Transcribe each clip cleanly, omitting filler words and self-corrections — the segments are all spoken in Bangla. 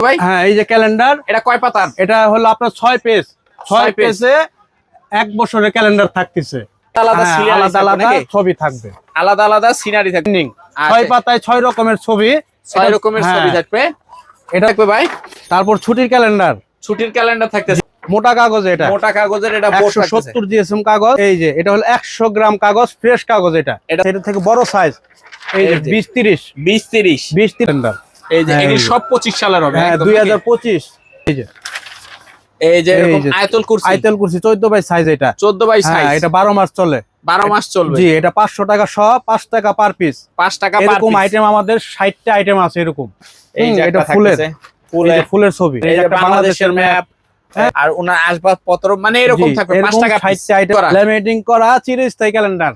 ভাই হ্যাঁ এই যে ক্যালেন্ডার, এটা কয় পাতার? এটা হলো আপনার 6 পেজ, 6 পেজে 1 বছরের ক্যালেন্ডার থাকতেছে। আলাদা সিনারি আলাদা আলাদা ছবি থাকবে, আলাদা আলাদা সিনারি থাকবে। 6 পাতায় 6 রকমের ছবি, 6 রকমের ছবি থাকবে। এটা থাকবে ভাই। তারপর ছুটির ক্যালেন্ডার, ছুটির ক্যালেন্ডার থাকতেছে মোটা কাগজ, এটা মোটা কাগজের, এটা বোর্ড থাকতেছে 170 জিএসএম কাগজ। এই যে এটা হলো 100 গ্রাম কাগজ, ফ্রেশ কাগজ। এটা এটা থেকে বড় সাইজ, এই যে 20 30 ক্যালেন্ডার। এই যে এগুলো সব 25 সালের হবে। হ্যাঁ 2025। এই যে এরকম আয়তুল কুরসি 14 বাই সাইজ, এটা 14 বাই সাইজ। এটা 12 মাস চলে, 12 মাস চলবে। জি এটা 500 টাকা শ, 5 টাকা পার পিস, 5 টাকা পার পিস। এরকম আইটেম আমাদের 60টা আইটেম আছে এরকম। এই যে এটা ফুলের ছবি, এই যে বাংলাদেশের ম্যাপ, আর ওনার আসবাবপত্র মানে এরকম থাকবে 5 টাকা 60টা আইটেম। ল্যামিনেটিং করা চিরস্থায়ী ক্যালেন্ডার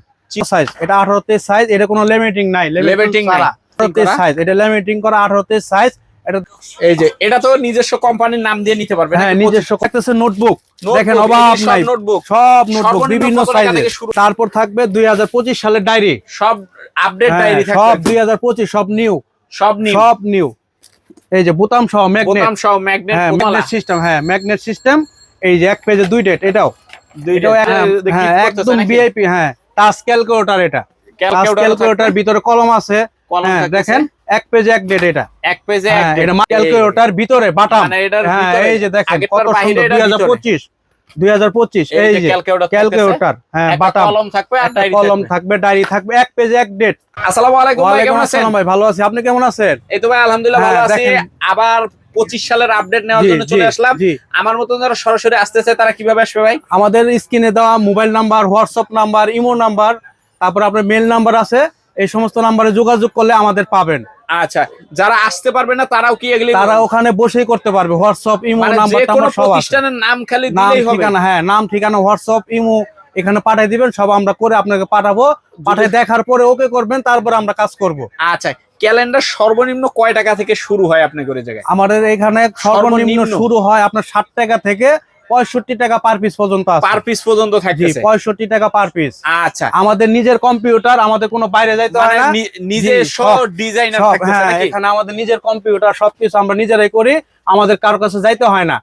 সাইজ, এটা 18 তে সাইজ। এটা কোনো ল্যামিনেটিং নাই, ল্যামিনেটিং করা 18 তে সাইজ। এটা ল্যামিনেটিং করা 18 তে সাইজ। এটা এই যে এটা তো নিজস্ব কোম্পানির নাম দিয়ে নিতে পারবে। হ্যাঁ নিজস্ব থাকতেছে নোটবুক, দেখেন অভাব নাই, সব নোটবুক বিভিন্ন সাইজে। তারপর থাকবে 2025 সালের ডায়েরি, সব আপডেট ডায়েরি থাকবে, সব 2025, সব নিউ। এই যে বোতাম সহ magnet, magnet system, magnet system. এই যে 1 পেজে 2 ডেট, এটাও একদম ভিআইপি। টাচ ক্যালকুলেটর, এটা ক্যালকুলেটর ভিতরে কলম আছে। দেখেন 1 পেজে 1 ডেট, এটা 1 পেজে 1 ডেট। এটা ক্যালকুলেটর ভিতরে বাটাম। এই যে দেখেন কত সুন্দর 2025। এই যে ক্যালকুলেটর, বাটাম কলম থাকবে, আর কলম থাকবে, ডায়েরি থাকবে, 1 পেজে 1 ডেট। আসসালামু আলাইকুম ভাই, কেমন আছেন? ভাই ভালো আছি, আপনি কেমন আছেন? এই তো ভাই আলহামদুলিল্লাহ ভালো আছি। আবার 25 সালের আপডেট নেওয়ার জন্য চলে আসলাম। আমার মতন যারা সরাসরি আসতেছে তারা কিভাবে আসবে ভাই? আমাদের স্ক্রিনে দেওয়া mobile number, WhatsApp number, imo number, তারপর আপনার মেল নাম্বার আছে, এই সমস্ত নাম্বারে যোগাযোগ করলে আমাদের পাবেন। আচ্ছা, যারা আসতে পারবে না তারাও কি এগুলি তারা ওখানে বসেই করতে পারবে। হোয়াটসঅ্যাপ ইমো নাম্বার, যে কোনো প্রতিষ্ঠানের নাম খালি দিলেই হবে। নাম ঠিকানা হোয়াটসঅ্যাপ ইমো এখানে পাঠিয়ে দিবেন, সব আমরা করে আপনাকে পাঠাবো। পাঠিয়ে দেখার পরে ওকে করবেন, তারপর আমরা কাজ করব। আচ্ছা, ক্যালেন্ডার সর্বনিম্ন কয় টাকা থেকে শুরু হয় আপনাদের করে জায়গায়? আমাদের এখানে সর্বনিম্ন শুরু হয় আপনার 60 টাকা থেকে 65 টাকা পার পিস পর্যন্ত আছে। পার পিস পর্যন্ত থাকতেছে 65 টাকা পার পিস। আচ্ছা, আমাদের নিজের কম্পিউটার, আমাদের কোনো বাইরে যাইতে হয় না, নিজস্ব ডিজাইনার থাকতেছে নাকি? এখানে আমাদের নিজের কম্পিউটার, সবকিছু আমরা নিজেরাই করি, আমাদের কারো কাছে যাইতে হয় না।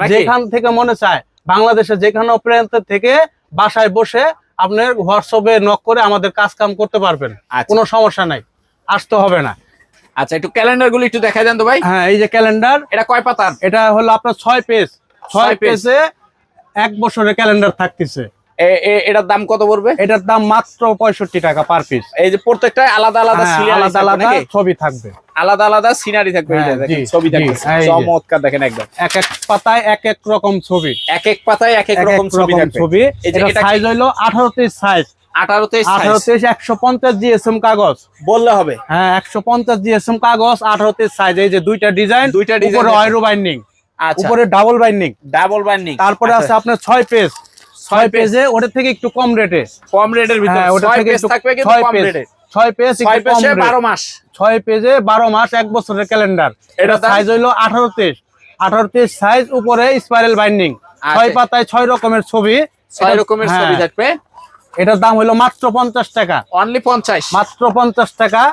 নাকি? যেখান থেকে মনে চায়, বাংলাদেশে যেখানে প্রান্ত থেকে বাসায় বসে আপনার হোয়াটসঅ্যাপে নক করে আমাদের কাজ কাম করতে পারবেন, কোনো সমস্যা নাই, আসতে হবে না। আচ্ছা, একটু ক্যালেন্ডার গুলো একটু দেখা দেন তো ভাই। হ্যাঁ এই যে ক্যালেন্ডার, এটা কয় পাতার? এটা হলো আপনার 6 পেজ, 6 পেজে 1 বছরের ক্যালেন্ডার থাকতেছে। এটার দাম কত পড়বে? এটার দাম মাত্র 65 টাকা পার পিস। এই যে প্রত্যেকটা আলাদা আলাদা ছবি থাকবে, আলাদা আলাদা সিনারি থাকবে। এই যে দেখেন ছবি থাকবে, চমৎকার। দেখেন একদম এক এক পাতায় এক এক রকম ছবি, এক এক পাতায় এক এক রকম ছবি থাকবে। এটা সাইজ হলো 18 তে সাইজ, 18 তে 150 জিএসএম কাগজ বললে হবে। 150 জিএসএম কাগজ, 18 তে সাইজ। এই যে দুইটা ডিজাইন, উপরে অয়েল বাইন্ডিং, উপরে ডাবল বাইন্ডিং। তারপরে আছে আপনার 6 পেজ, 6 পেজে ওটার থেকে একটু কম রেটের ভিতরে, ওটা থেকে একটু থাকবে কিন্তু কম রেটে। 6 পেজ 12 মাস, 6 পেজে 12 মাস 1 বছরের ক্যালেন্ডার। এটা সাইজ হলো 18 তে সাইজ, উপরে স্পাইরাল বাইন্ডিং, 6 পাতায় 6 রকমের ছবি, 6 রকমের ছবি থাকবে। এটার দাম হলো মাত্র 50 টাকা, অনলি 50, মাত্র 50 টাকা।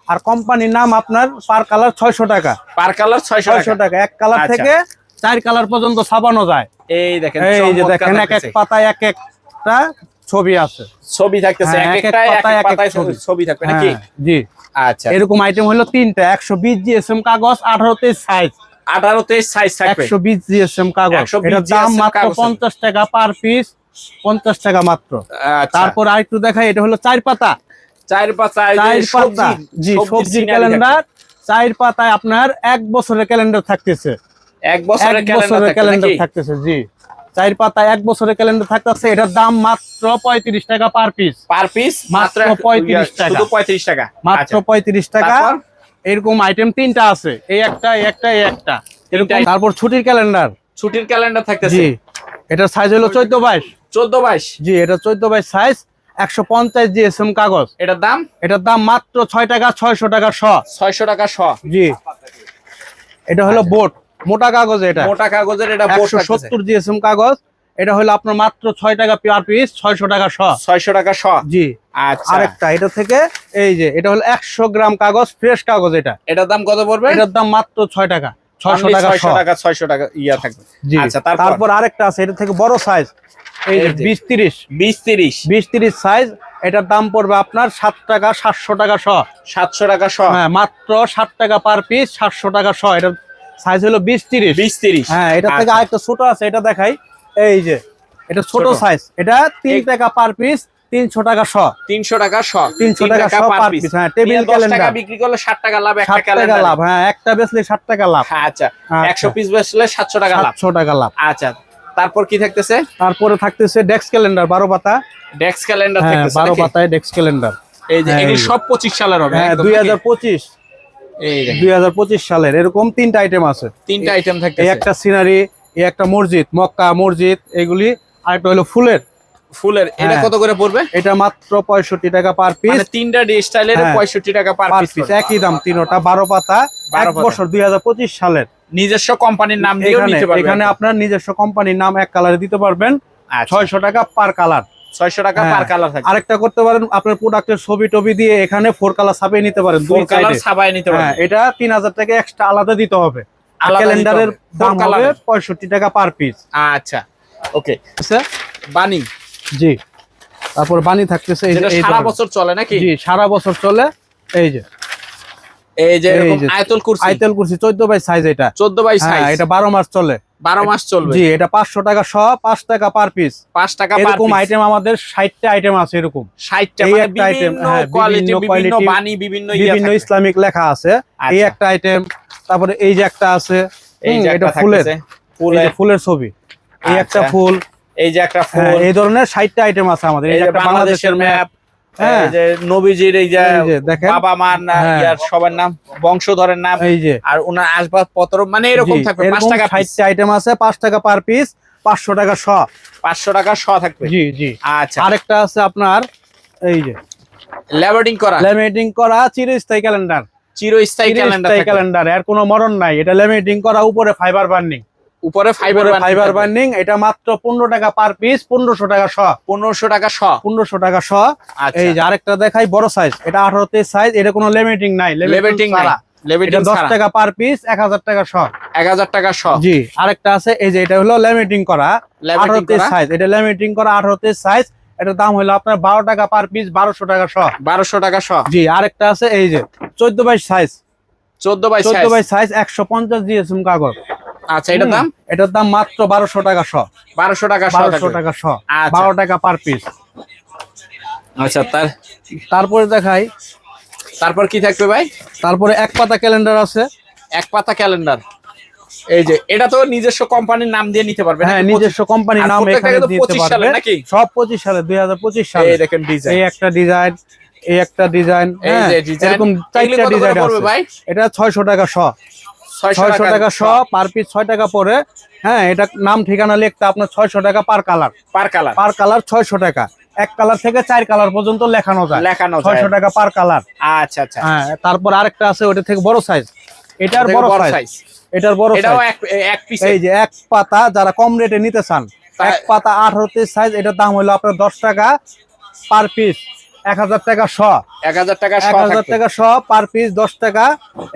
আর কোম্পানির নাম আপনার পার কালার 600 টাকা, পার কালার 600 টাকা। এক কালার থেকে 4 কালার পর্যন্ত ছাপানো যায়। এই দেখেন, এই যে দেখেন এক এক পাতায় এক একটা ছবি আছে, ছবি থাকতেছে, এক এক পাতায় ছবি থাকবে নাকি? জি। আচ্ছা, এরকম আইটেম হলো 3টা, 120 জিএসএম কাগজ, 18 তে সাইজ, 18 তে সাইজ থাকবে, 120 জিএসএম কাগজ। এটার দাম মাত্র 50 টাকা পার পিস, 50 টাকা মাত্র। তারপর আরেকটু দেখাই, এটা হলো 4 পাতা, 4 পাতা। জি, সবজি ক্যালেন্ডার 4 পাতায় আপনার 1 বছরের ক্যালেন্ডার থাকতেছে, 1 বছরের ক্যালেন্ডার থাকতেছে। জি, 4 পাতায় 1 বছরের ক্যালেন্ডার থাকতেছে। এটার দাম মাত্র 35 টাকা পার পিস, মাত্র 35 টাকা, শুধু 35 টাকা, মাত্র 35 টাকা। এরকম আইটেম 3টা আছে, এই একটা, এই একটা, এই একটা, এরকম। তারপর ছুটির ক্যালেন্ডার থাকতেছে। জি, এটার সাইজ হলো 14 22। জি, এটা 14 বাই সাইজ, 150 জিএসএম কাগজ। এটার দাম মাত্র 6 টাকা, 600 টাকা শ, 600 টাকা শ। জি, এটা হলো বোর্ড, মোটা কাগজ, এটা মোটা কাগজের, এটা বোর্ড 170 জিএসএম কাগজ। এটা হলো আপনার মাত্র 6 টাকা পার পিস, 600 টাকা শ। 600 টাকা শ। জি। আচ্ছা, আরেকটা এটা থেকে এই যে এটা হলো 100 গ্রাম কাগজ, ফ্রেশ কাগজ। এটার দাম কত পড়বে? এটার দাম মাত্র 6 টাকা, 600 টাকা শ। 600 টাকা ইয়া থাকবে। আচ্ছা, তারপর আরেকটা আছে এটা থেকে বড় সাইজ, এই যে 20-30 সাইজ। এটার দাম পড়বে আপনার 7 টাকা, 700 টাকা শ। 700 টাকা শ। হ্যাঁ, মাত্র 7 টাকা পার পিস, 700 টাকা শ। এটা সাইজ হলো 20-30। হ্যাঁ, এটা থেকে আরেকটা ছোট আছে, এটা দেখাই। এই যে এটা ছোট সাইজ, এটা 3 টাকা পার পিস, 300 টাকা শ। 300 টাকা শ। 300 টাকা শ পার পিস। হ্যাঁ, টেবিল ক্যালেন্ডার। 10 টাকা বিক্রি করলে 60 টাকা লাভ, একটা 60 টাকা লাভ। হ্যাঁ, একটা বেচলে 60 টাকা লাভ। আচ্ছা, 100 পিস বেচলে 700 টাকা লাভ। 700 টাকা লাভ। আচ্ছা, তারপর কি থাকতেছে? তারপরে থাকতেছে ডেস্ক ক্যালেন্ডার 12 পাতা। ডেস্ক ক্যালেন্ডার থাকতেছে 12 পাতায় ডেস্ক ক্যালেন্ডার। এই যে এগুলো সব 25 সালের হবে। হ্যাঁ, 2025। এই 2025 সালের এরকম 3টা আইটেম আছে। 3টা আইটেম থাকতেছে। এই একটা সিনারি, এই একটা মসজিদ, মক্কা মসজিদ, এগুলি। আরেকটা হলো ফুলের। এটা কত করে পড়বে? এটা মাত্র 65 টাকা পার পিস। মানে 3টা ডি স্টাইলের 65 টাকা পার পিস। একই দাম, তিনটা 12 পাতা, 1 বছর 2025 সালের। নিজস্ব কোম্পানির নাম দিয়েও নিতে পারবেন। এখানে আপনার নিজস্ব কোম্পানির নাম এক কালারে দিতে পারবেন। 600 টাকা পার কালার। 600 টাকা পার কালার থাকে। আরেকটা করতে পারেন, আপনার প্রোডাক্টের ছবি টবি দিয়ে এখানে 4 কালার ছাপিয়ে নিতে পারেন। 2 কালার ছাপায় নিতে পারেন। হ্যাঁ, এটা 3000 টাকা এক্সট্রা আলাদা দিতে হবে। ক্যালেন্ডারের দাম হবে 65 টাকা পার পিস। আচ্ছা, ওকে। বানি। জি। তারপর বানি থাকতেছে এই যে সারা বছর চলে নাকি? জি, সারা বছর চলে। এই যে এরকম আয়াতুল কুরসি 14 বাই সাইজ। এটা 14 বাই সাইজ। এটা 12 মাস চলে। 12 মাস চলবে। জি, এটা 500 টাকা শ, 5 টাকা পার পিস। 5 টাকা পার পিস। এরকম আইটেম আমাদের 60টা আইটেম আছে। এরকম 60টা, মানে বিভিন্ন কোয়ালিটি, বিভিন্ন বানি, বিভিন্ন ইসলামিক লেখা আছে। এই একটা আইটেম। তারপরে এই যে একটা আছে, এটা ফুলের ছবি। এই একটা ফুল, এই যে একটা ফুল। এই ধরনের 60টা আইটেম আছে আমাদের। এই যে একটা বাংলাদেশের ম্যাপ। এই যে নবীজির এই যে বাবা মার নাম, ইয়ার সবার নাম, বংশধরের নাম, এই যে আর ওনার আসবাবপত্র, মানে এরকম থাকবে। 5 টাকা 60টা আইটেম আছে, 5 টাকা পার পিস, 500 টাকা শ। 500 টাকা শ থাকবে। জি জি। আচ্ছা, আরেকটা আছে আপনার এই যে ল্যামিনেটিং করা চিরস্থায়ী ক্যালেন্ডার। চিরস্থায়ী ক্যালেন্ডার, এর কোনো মরণ নাই। এটা ল্যামিনেটিং করা, উপরে ফাইবার বার্নিং। Fibre burning. এটা মাত্র 15 টাকা পার পিস, 1500 টাকা শ। 1500 টাকা শ। 1500 টাকা শ। এই যে আরেকটা দেখাই, বড় সাইজ। এটা 18 সাইজ। এটা কোনো ল্যামিনেটিং নাই। এটা 10 টাকা পার পিস, 1000 টাকা শ। 1000 টাকা শ। জি। আরেকটা আছে এই যে, এটা হলো ল্যামিনেটিং করা 18 সাইজ। এটা ল্যামিনেটিং করা 18 সাইজ। এটার দাম হলো আপনার 12 টাকা পার পিস, 1200 টাকা শ। 1200 টাকা শ। জি। আরেকটা আছে এই যে 14 by size. 14 by size 150 GSM কাগজ। আচ্ছা, এটার দাম মাত্র 1200 টাকা শ। 1200 টাকা শ। 1200 টাকা শ। 12 টাকা পার পিস। আচ্ছা, তারপরে দেখাই। তারপর কি থাকবে ভাই? তারপরে এক পাতা ক্যালেন্ডার আছে। এক পাতা ক্যালেন্ডার। এই যে এটা তো নিজস্ব কোম্পানির নাম দিয়ে নিতে পারবে। হ্যাঁ, নিজস্ব কোম্পানির নাম এখানে দিতে পারবে। সব 25 সালে, 2025 সালে। এই দেখেন ডিজাইন। এই একটা ডিজাইন, এই একটা ডিজাইন। এরকম 4টা ডিজাইন আছে ভাই। এটা 600 টাকা শ। 600 টাকা শ পার পিস, 6 টাকা পরে। হ্যাঁ, এটা নাম ঠিকানা লিখতে আপনার 600 টাকা পার কালার। পার কালার 600 টাকা। এক কালার থেকে 4 কালার পর্যন্ত লেখানো যায়। 600 টাকা পার কালার। আচ্ছা আচ্ছা। হ্যাঁ, তারপর আরেকটা আছে, ওটা থেকে বড় সাইজ। এটার বড় সাইজ। এটার বড় সাইজ। এক পিস। এই যে এক পাতা, যারা কম রেটে নিতে চান, এক পাতা 18 সাইজ। এটার দাম হলো আপনার 10 টাকা পার পিস, 1000 টাকা শ। 1000 টাকা শ। 1000 টাকা শ পার পিস, 10 টাকা।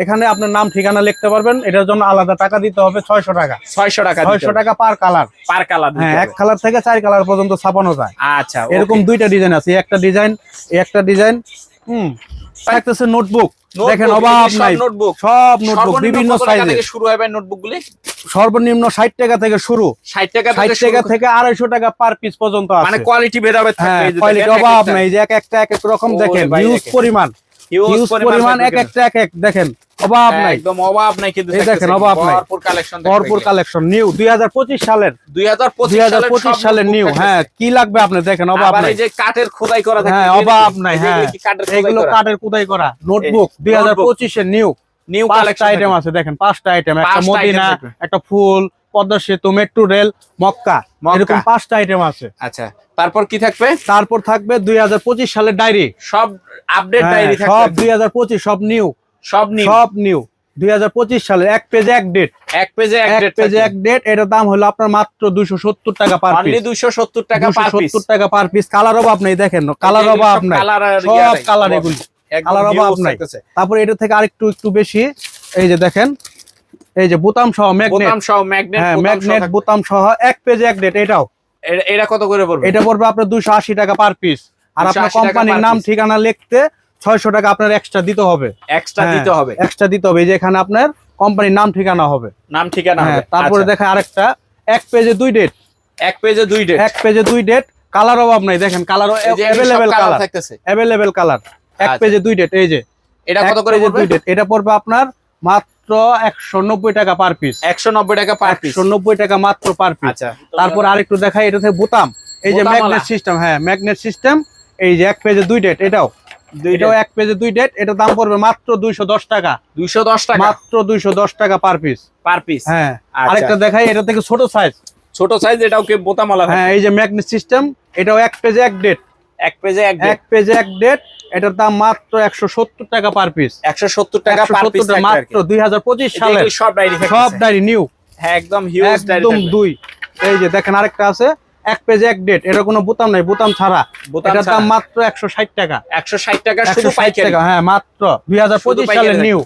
এখানে আপনার নাম ঠিকানা লিখতে পারবেন। এটার জন্য আলাদা টাকা দিতে হবে 600 টাকা। 600 টাকা পার কালার। হ্যাঁ, এক কালার থেকে 4 কালার পর্যন্ত ছাপানো যায়। আচ্ছা, এরকম 2টা ডিজাইন আছে। একটা ডিজাইন, এই একটা ডিজাইন। থাকতেছে নোটবুক। দেখেন, অভাব নাই। সব নোটবুক বিভিন্ন সাইজে শুরু হয়। নোটবুকগুলি সর্বনিম্ন 60 টাকা থেকে শুরু। 60 টাকা থেকে 250 টাকা পার পিস পর্যন্ত আছে। মানে কোয়ালিটি বের হবে। কোয়ালিটি অভাব নাই। যে এক একটা এক এক রকম। দেখেন, হিউজ পরিমাণ এক একটা এক এক। দেখেন, অভাব নাই, একদম অভাব নাই। কিন্তু এই দেখেন, অভাব নাই। ভরপুর কালেকশন নিউ 2025 সালের। 2025 সালের নিউ। হ্যাঁ, কি লাগবে আপনি দেখেন, অভাব নাই। এই যে কাঠের খোদাই করা থাকে। হ্যাঁ, অভাব নাই। হ্যাঁ, এগুলো কাঠের খোদাই করা নোটবুক। 2025 এর নিউ 5টা আইটেম আছে। দেখেন, 5টা আইটেম। একটা মদিনা, একটা ফুল, পদ্মা সেতু, মেট্রো রেল, মক্কা, এরকম 5টা আইটেম আছে। আচ্ছা, তারপর কি থাকবে? তারপর থাকবে 2025 সালের ডায়েরি। সব আপডেট ডায়েরি থাকবে। সব 2025, সব নিউ। 2025 সালের এক পেজে এক ডেট, এক পেজে এক ডেট। এটার দাম হলো আপনার মাত্র 270 টাকা পার পিস। অনলি 270 টাকা পার পিস। 270 টাকা পার পিস। কালার অভাব নাই, দেখেন কালার অভাব নাই, সব কালার এগুলি, কালার অভাব নাই। তারপর এটা থেকে আরেকটু বেশি, এই যে দেখেন, এই যে বোতাম সহ ম্যাগনেট, ম্যাগনেট বোতাম সহ এক পেজে এক ডেট। এটা কত করে পড়বে? এটা পড়বে আপনার 280 টাকা পার পিস। আর আপনার কোম্পানির নাম ঠিকানা লিখতে 600 টাকা আপনার এক্সট্রা দিতে হবে। এক্সট্রা দিতে হবে, এই যে এখানে আপনার কোম্পানির নাম ঠিকানা হবে। তারপরে দেখা আরেকটা এক পেজে দুই ডেট, এক পেজে দুই ডেট। কালার অভাব নাই, দেখেন কালার अवेलेबल কালার থাকতেছে, अवेलेबल কালার। এক পেজে দুই ডেট, এই যে এটা কত করে পড়বে? এটা পড়বে আপনার মাত্র 190 টাকা পার পিস। 190 টাকা পার পিস, 190 টাকা মাত্র পার পিস। আচ্ছা, তারপর আরেকটু দেখাই, এটা থেকে বোতাম, এই যে ম্যাগনেট সিস্টেম, হ্যাঁ ম্যাগনেট সিস্টেম। এই যে এক পেজে দুই ডেট, এটাও এক পেজে দুই ডেট। এটার দাম পড়বে মাত্র 210 টাকা, 210 টাকা, মাত্র 210 টাকা পার পিস, হ্যাঁ। আরেকটা দেখাই, এটা থেকে ছোট সাইজ, এটাও কি বোতামওয়ালা? হ্যাঁ, এই যে ম্যাগনেট সিস্টেম, এটাও এক পেজে এক ডেট, এক পেজে এক ডেট। এটার দাম মাত্র 170 টাকা পার পিস, 170 টাকা পার পিস, মাত্র 2025 সালের সব ডায়রি নিউ, হ্যাঁ একদম হিউজ ডায়রি, একদম দুই। এই যে দেখেন আরেকটা আছে এক পেজে এক ডেট, এটা কোনো বোতাম নাই, বোতাম ছাড়া। এটার দাম মাত্র 160 টাকা, 160 টাকা শুধু পাইকারি, হ্যাঁ মাত্র 2025 সালের নিউ,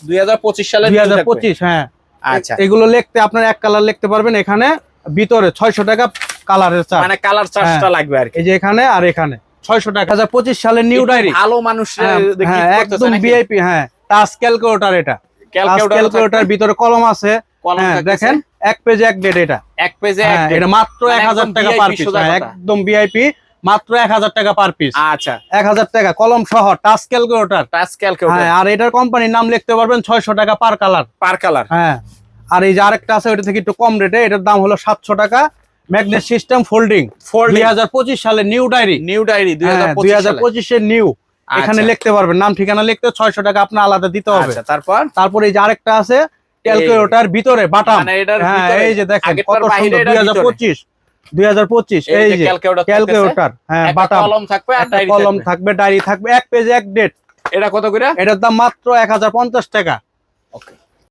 2025 সালের 2025, হ্যাঁ। আচ্ছা, এগুলো লিখতে আপনার এক কালার লিখতে পারবেন, এখানে ভিতরে 600 টাকা কালারের চার্জ, মানে কালার চার্জটা লাগবে আর কি। এই যে এখানে আর এখানে 600 টাকা। 2025 সালের নিউ ডায়রি, ভালো মানুষ একদম ভিআইপি, হ্যাঁ। টাচ ক্যালকুলেটর, এটা ক্যালকুলেটর, ভিতরে কলম আছে, দেখেন এক পেজে এক ডেট, এটা এক পেজে এক ডেট। এটা মাত্র 1000 টাকা পার পিস, একদম ভিআইপি, মাত্র 1000 টাকা পার পিস। আচ্ছা, 1000 টাকা কলম সহ টাচ ক্যালকুলেটর, হ্যাঁ। আর এটার কোম্পানির নাম লিখতে পারবেন 600 টাকা পার কালার, হ্যাঁ। আর এই যে আরেকটা আছে, ওটা থেকে একটু কম রেটে, এটার দাম হলো 700 টাকা। ম্যাগনেট সিস্টেম ফোল্ডিং, 2025 সালে নিউ ডায়রি, 2025 এর নিউ। এখানে লিখতে পারবেন নাম ঠিকানা লিখতে 600 টাকা আপনার আলাদা দিতে হবে। তারপর এই যে আরেকটা আছে ক্যালকুলেটর, ভিতরে বাটাম, হ্যাঁ। এই যে দেখেন কত সুন্দর, 2025 এই যে ক্যালকুলেটর, হ্যাঁ। বাটাম, কলম থাকবে, ডায়রি থাকবে, এক পেজে এক ডেট। এটা কত করে? এটার দাম মাত্র 1050 টাকা। ওকে।